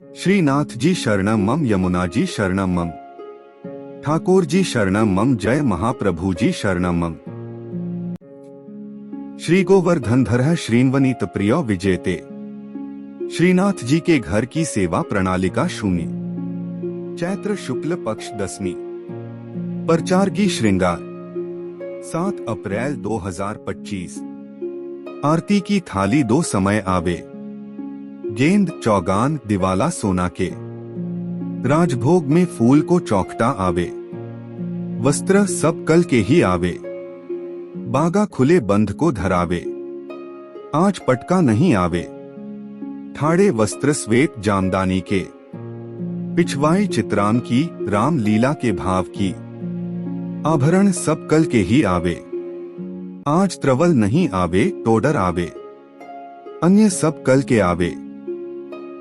श्रीनाथ जी शरणम मम, यमुना जी शरणम मम, ठाकुर जी शरणम मम, जय महाप्रभु जी शरणम मम। श्री गोवर्धन धर श्रीन्वनीत प्रिय विजेते। श्रीनाथ जी के घर की सेवा प्रणालिका शून्य। चैत्र शुक्ल पक्ष 10वीं। प्रचारगी श्रृंगार 7 अप्रैल 2025। आरती की थाली 2 समय आवे। गेंद चौगान दिवाला सोना के। राजभोग में फूल को चौखटा आवे। वस्त्र सब कल के ही आवे। बागा खुले बंध को धरावे। आज पटका नहीं आवे। ठाड़े वस्त्र श्वेत जामदानी के। पिछवाई चित्राम की राम लीला के भाव की। आभरण सब कल के ही आवे। आज त्रवल नहीं आवे टोडर आवे। अन्य सब कल के आवे।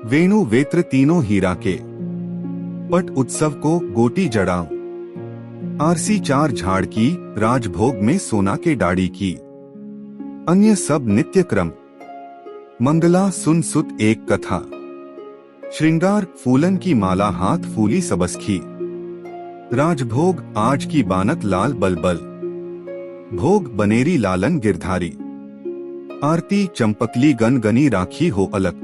वेणु वेत्र तीनों हीरा के। पट उत्सव को गोटी जड़ाऊं। आरसी 4 झाड़ की राजभोग में सोना के डाड़ी की। अन्य सब नित्य क्रम। मंगला सुन सुत एक कथा। श्रृंगार फूलन की माला हाथ फूली सबसखी। राजभोग आज की बानक लाल बलबल। भोग बनेरी लालन गिरधारी। आरती चंपकली गन गनी राखी हो अलग।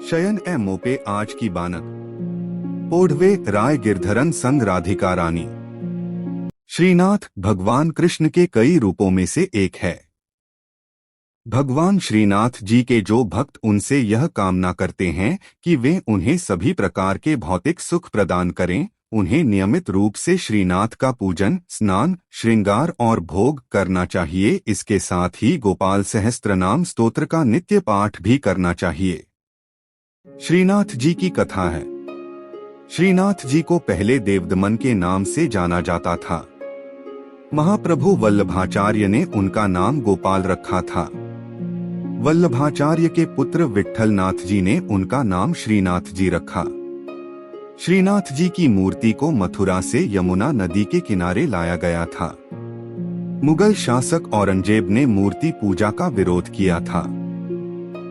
शयन ए मोपे आज की बानक। पोढ़वे राय गिरधरन संग राधिका रानी। श्रीनाथ भगवान कृष्ण के कई रूपों में से एक है। भगवान श्रीनाथ जी के जो भक्त उनसे यह कामना करते हैं कि वे उन्हें सभी प्रकार के भौतिक सुख प्रदान करें, उन्हें नियमित रूप से श्रीनाथ का पूजन, स्नान, श्रृंगार और भोग करना चाहिए। इसके साथ ही गोपाल सहस्त्रनाम स्तोत्र का नित्य पाठ भी करना चाहिए। श्रीनाथ जी की कथा है। श्रीनाथ जी को पहले देवदमन के नाम से जाना जाता था। महाप्रभु वल्लभाचार्य ने उनका नाम गोपाल रखा था। वल्लभाचार्य के पुत्र विट्ठलनाथ जी ने उनका नाम श्रीनाथ जी रखा। श्रीनाथ जी की मूर्ति को मथुरा से यमुना नदी के किनारे लाया गया था। मुगल शासक औरंगजेब ने मूर्ति पूजा का विरोध किया था।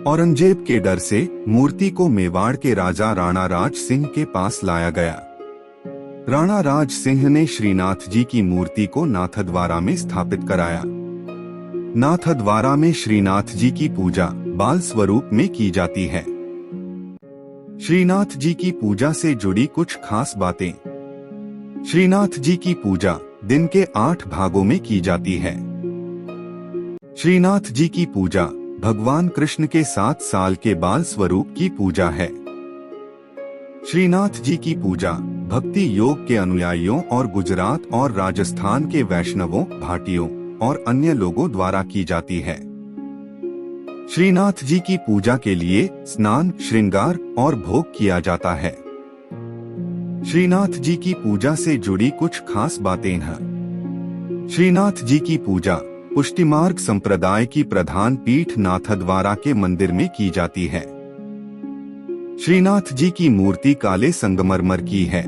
औरंगजेब के डर से मूर्ति को मेवाड़ के राजा राणा राज सिंह के पास लाया गया। राणा राज सिंह ने श्रीनाथ जी की मूर्ति को नाथद्वारा में स्थापित कराया। नाथद्वारा में श्रीनाथ जी की पूजा बाल स्वरूप में की जाती है। श्रीनाथ जी की पूजा से जुड़ी कुछ खास बातें। श्रीनाथ जी की पूजा दिन के 8 भागों में की जाती है। श्रीनाथ जी की पूजा भगवान कृष्ण के 7 साल के बाल स्वरूप की पूजा है। श्रीनाथ जी की पूजा भक्ति योग के अनुयायियों और गुजरात और राजस्थान के वैष्णवों, भाटियों और अन्य लोगों द्वारा की जाती है। श्रीनाथ जी की पूजा के लिए स्नान, श्रृंगार और भोग किया जाता है। श्रीनाथ जी की पूजा से जुड़ी कुछ खास बातें हैं। श्रीनाथ जी की पूजा पुष्टिमार्ग संप्रदाय की प्रधान पीठ नाथद्वारा के मंदिर में की जाती है। श्रीनाथ जी की मूर्ति काले संगमरमर की है।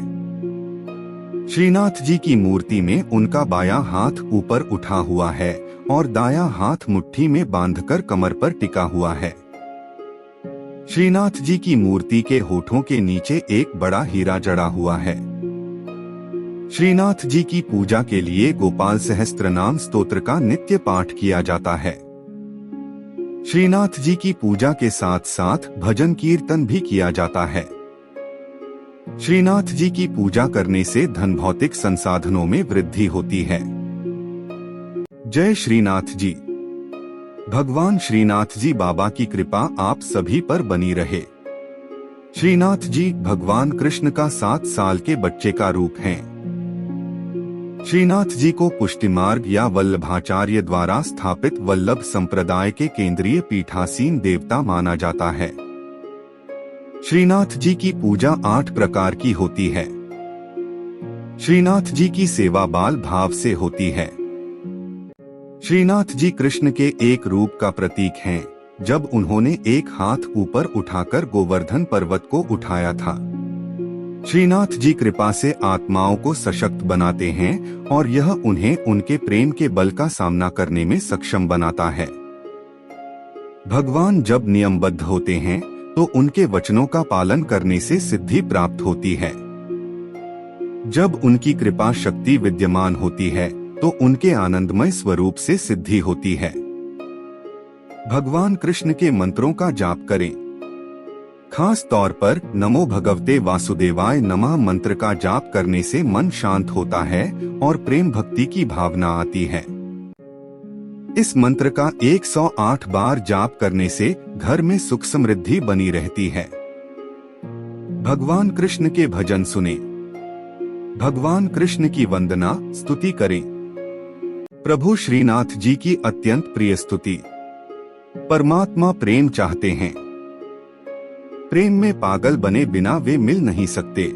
श्रीनाथ जी की मूर्ति में उनका बायां हाथ ऊपर उठा हुआ है और दायां हाथ मुट्ठी में बांधकर कमर पर टिका हुआ है। श्रीनाथ जी की मूर्ति के होठों के नीचे एक बड़ा हीरा जड़ा हुआ है। श्रीनाथ जी की पूजा के लिए गोपाल सहस्त्रनाम स्तोत्र का नित्य पाठ किया जाता है। श्रीनाथ जी की पूजा के साथ साथ भजन कीर्तन भी किया जाता है। श्रीनाथ जी की पूजा करने से धन भौतिक संसाधनों में वृद्धि होती है। जय श्रीनाथ जी। भगवान श्रीनाथ जी बाबा की कृपा आप सभी पर बनी रहे। श्रीनाथ जी भगवान कृष्ण का 7 साल के बच्चे का रूप हैं। श्रीनाथ जी को पुष्टिमार्ग या वल्लभाचार्य द्वारा स्थापित वल्लभ संप्रदाय के केंद्रीय पीठासीन देवता माना जाता है। श्रीनाथ जी की पूजा 8 प्रकार की होती है। श्रीनाथ जी की सेवा बाल भाव से होती है। श्रीनाथ जी कृष्ण के एक रूप का प्रतीक हैं, जब उन्होंने एक हाथ ऊपर उठाकर गोवर्धन पर्वत को उठाया था। श्रीनाथ जी कृपा से आत्माओं को सशक्त बनाते हैं और यह उन्हें उनके प्रेम के बल का सामना करने में सक्षम बनाता है। भगवान जब नियमबद्ध होते हैं तो उनके वचनों का पालन करने से सिद्धि प्राप्त होती है। जब उनकी कृपा शक्ति विद्यमान होती है तो उनके आनंदमय स्वरूप से सिद्धि होती है। भगवान कृष्ण के मंत्रों का जाप करें। खास तौर पर नमो भगवते वासुदेवाय नमः मंत्र का जाप करने से मन शांत होता है और प्रेम भक्ति की भावना आती है। इस मंत्र का 108 बार जाप करने से घर में सुख समृद्धि बनी रहती है। भगवान कृष्ण के भजन सुने। भगवान कृष्ण की वंदना स्तुति करें। प्रभु श्रीनाथ जी की अत्यंत प्रिय स्तुति। परमात्मा प्रेम चाहते हैं। प्रेम में पागल बने बिना वे मिल नहीं सकते।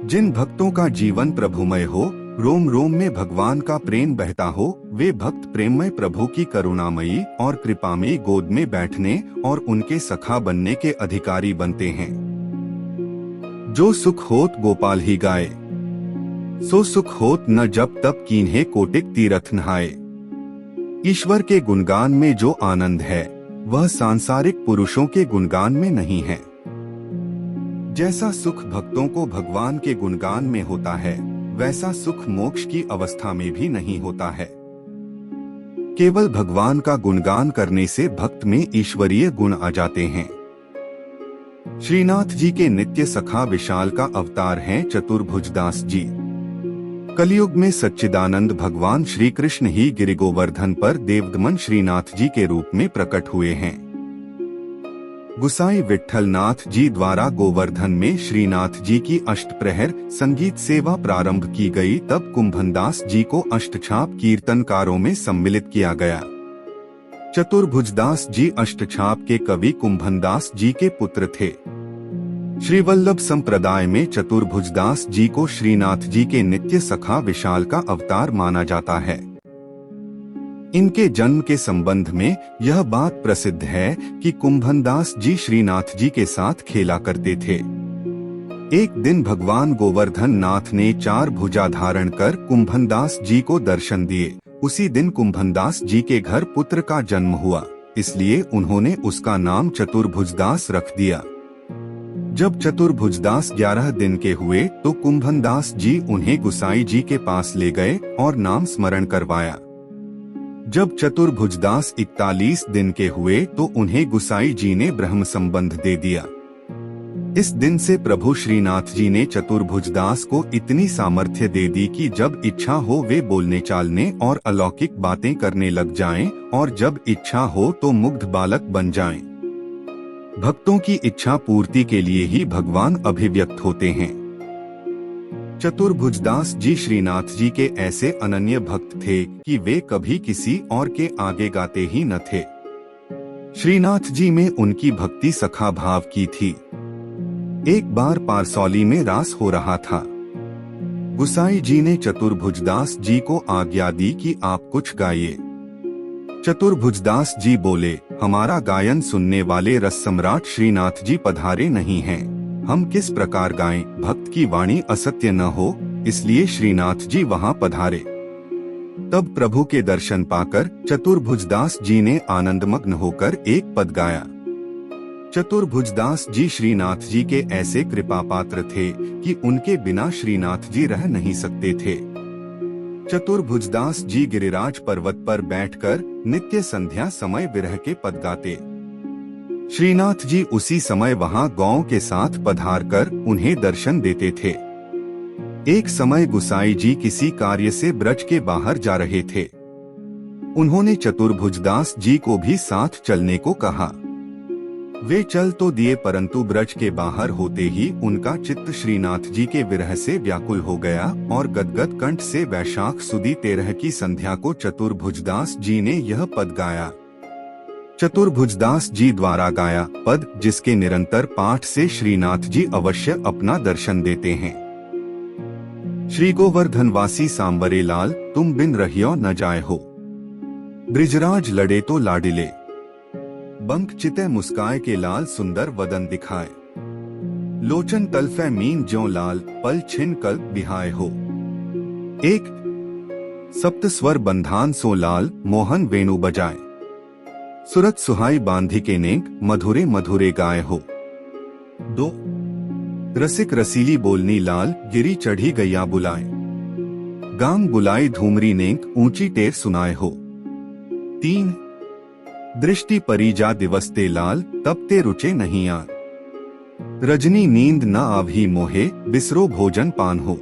जिन भक्तों का जीवन प्रभुमय हो, रोम रोम में भगवान का प्रेम बहता हो, वे भक्त प्रेममय प्रभु की करुणामयी और कृपामयी गोद में बैठने और उनके सखा बनने के अधिकारी बनते हैं। जो सुख होत गोपाल ही गाए, सो सुख होत न जब तब कीन्हे कोटिक तीरथ नहाए। ईश्वर के गुणगान में जो आनंद है वह सांसारिक पुरुषों के गुणगान में नहीं है। जैसा सुख भक्तों को भगवान के गुणगान में होता है, वैसा सुख मोक्ष की अवस्था में भी नहीं होता है। केवल भगवान का गुणगान करने से भक्त में ईश्वरीय गुण आ जाते हैं। श्रीनाथ जी के नित्य सखा विशाल का अवतार हैं चतुर्भुजदास जी। कलयुग में सच्चिदानंद भगवान श्री कृष्ण ही गिरि गोवर्धन पर देवदमन श्रीनाथ जी के रूप में प्रकट हुए हैं। गुसाई विट्ठल नाथ जी द्वारा गोवर्धन में श्रीनाथ जी की अष्टप्रहर संगीत सेवा प्रारंभ की गई, तब कुंभनदास जी को अष्टछाप कीर्तनकारों में सम्मिलित किया गया। चतुर्भुजदास जी अष्टछाप के कवि कुंभनदास जी के पुत्र थे। श्री वल्लभ संप्रदाय में चतुर्भुजदास जी को श्रीनाथ जी के नित्य सखा विशाल का अवतार माना जाता है। इनके जन्म के संबंध में यह बात प्रसिद्ध है कि कुंभनदास जी श्रीनाथ जी के साथ खेला करते थे। एक दिन भगवान गोवर्धन नाथ ने 4 भुजा धारण कर कुंभनदास जी को दर्शन दिए। उसी दिन कुंभनदास जी के घर पुत्र का जन्म हुआ, इसलिए उन्होंने उसका नाम चतुर्भुजदास रख दिया। जब चतुर्भुजदास 11 दिन के हुए तो कुंभनदास जी उन्हें गुसाई जी के पास ले गए और नाम स्मरण करवाया। जब चतुर्भुजदास 41 दिन के हुए तो उन्हें गुसाई जी ने ब्रह्म संबंध दे दिया। इस दिन से प्रभु श्रीनाथ जी ने चतुर्भुजदास को इतनी सामर्थ्य दे दी कि जब इच्छा हो वे बोलने चालने और अलौकिक बातें करने लग जाएं, और जब इच्छा हो तो मुग्ध बालक बन जाएं। भक्तों की इच्छा पूर्ति के लिए ही भगवान अभिव्यक्त होते हैं। चतुर्भुजदास जी श्रीनाथ जी के ऐसे अनन्य भक्त थे कि वे कभी किसी और के आगे गाते ही न थे। श्रीनाथ जी में उनकी भक्ति सखा भाव की थी। एक बार पारसौली में रास हो रहा था। गुसाई जी ने चतुर्भुजदास जी को आज्ञा दी कि आप कुछ गाइए। चतुर्भुजदास जी बोले, हमारा गायन सुनने वाले रस सम्राट श्रीनाथ जी पधारे नहीं हैं, हम किस प्रकार गाएं, भक्त की वाणी असत्य न हो, इसलिए श्रीनाथ जी वहां पधारे। तब प्रभु के दर्शन पाकर चतुर्भुजदास जी ने आनंदमग्न होकर एक पद गाया। चतुर्भुजदास जी श्रीनाथ जी के ऐसे कृपा पात्र थे कि उनके बिना श्रीनाथ जी रह नहीं सकते थे। चतुर्भुजदास जी गिरिराज पर्वत पर बैठकर नित्य संध्या समय विरह के पद गाते। श्रीनाथ जी उसी समय वहां गौओं के साथ पधार कर उन्हें दर्शन देते थे। एक समय गुसाई जी किसी कार्य से ब्रज के बाहर जा रहे थे। उन्होंने चतुर्भुजदास जी को भी साथ चलने को कहा। वे चल तो दिए, परंतु ब्रज के बाहर होते ही उनका चित्त श्रीनाथ जी के विरह से व्याकुल हो गया और गदगद कंठ से वैशाख सुदी 13 की संध्या को चतुर्भुजदास जी ने यह पद गाया। चतुर्भुजदास जी द्वारा गाया पद, जिसके निरंतर पाठ से श्रीनाथ जी अवश्य अपना दर्शन देते हैं। श्री गोवर्धन वासी सांबरे लाल, तुम बिन रहियो न जाए हो। ब्रिजराज लड़े तो लाडिले, बंक चिते मुस्काए के लाल सुंदर वदन दिखाए। लोचन तलफे मीन ज्यों लाल, पल छिन कल्प बिहाय हो। एक सप्त स्वर बंधान सो लाल, मोहन वेणु बजाए। सुरत सुहाई बांधिके नेक मधुरे मधुरे गाय हो। 2 रसिक रसीली बोलनी लाल गिरी चढ़ी गैया बुलाए। गांग बुलाई धूमरी नेक ऊंची टेर सुनाए हो। 3 दृष्टि परिजा दिवसते लाल तब ते रुचे नहीं आर। रजनी नींद न आवही मोहे बिसरो भोजन पान हो।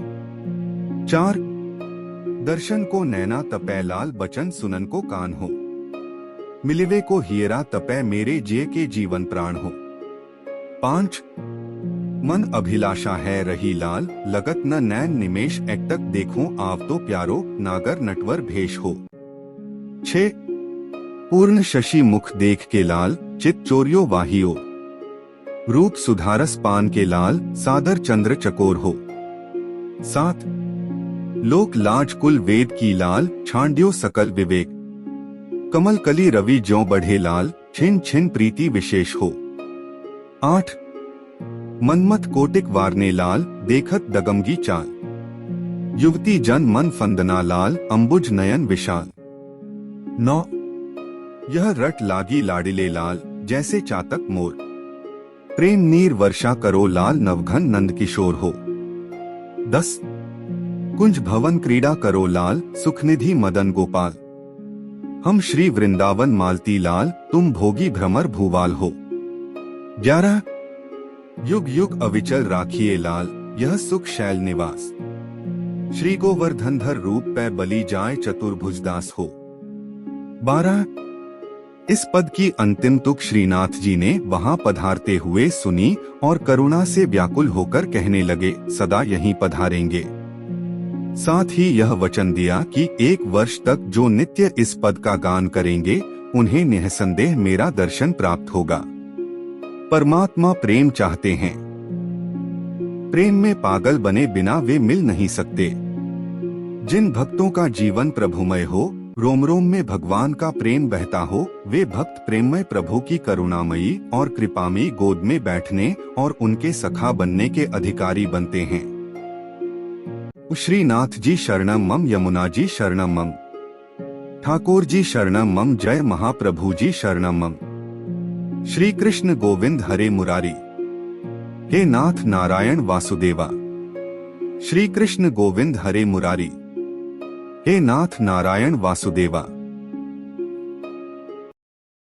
4 दर्शन को नैना तपै लाल बचन सुनन को कान हो। मिलिवे को हियरा तपै मेरे जिय के जीवन प्राण हो। 5 मन अभिलाषा है रही लाल लगत न नैन निमेश एकटक देखूं आव तो प्यारो नागर नटवर भेष हो। 6 पूर्ण शशि मुख देख के लाल चित चोरियो वाहियो। रूप सुधारस पान के लाल सादर चंद्र चकोर हो। 7 लोक लाज कुल वेद की लाल छांड्यो सकल विवेक। कमल कली रवि ज्यों बढ़े लाल छिन छिन प्रीति विशेष हो। 8 मनमत कोटिक वारने लाल देखत दगमगी चाल। युवती जन मन फंदना लाल अंबुज नयन विशाल। 9 यह रट लागी लाडिले लाल जैसे चातक मोर। प्रेम नीर वर्षा करो लाल नवघन नंद किशोर हो। 10 कुंज भवन क्रीड़ा करो लाल सुखनिधि मदन गोपाल। हम श्री वृंदावन मालती लाल तुम भोगी भ्रमर भूवाल हो। 11 युग युग अविचल राखिए लाल यह सुख शैल निवास। श्री गोवर्धनधर रूप पै बली जाए चतुर्भुजदास हो। 12 इस पद की अंतिम तुक श्रीनाथ जी ने वहां पधारते हुए सुनी और करुणा से व्याकुल होकर कहने लगे सदा यहीं पधारेंगे। साथ ही यह वचन दिया कि 1 वर्ष तक जो नित्य इस पद का गान करेंगे उन्हें निःसंदेह मेरा दर्शन प्राप्त होगा। परमात्मा प्रेम चाहते हैं। प्रेम में पागल बने बिना वे मिल नहीं सकते। जिन भक्तों का जीवन प्रभुमय हो रोम रोम में भगवान का प्रेम बहता हो वे भक्त प्रेममय प्रभु की करुणामयी और कृपामयी गोद में बैठने और उनके सखा बनने के अधिकारी बनते हैं। श्रीनाथ जी शरणम मम, यमुना जी शरणम मम, ठाकुर जी शरणम मम, जय महाप्रभु जी शरणम मम। श्री कृष्ण गोविंद हरे मुरारी, हे नाथ नारायण वासुदेवा। श्री कृष्ण गोविंद हरे मुरारी, हे नाथ नारायण वासुदेवा।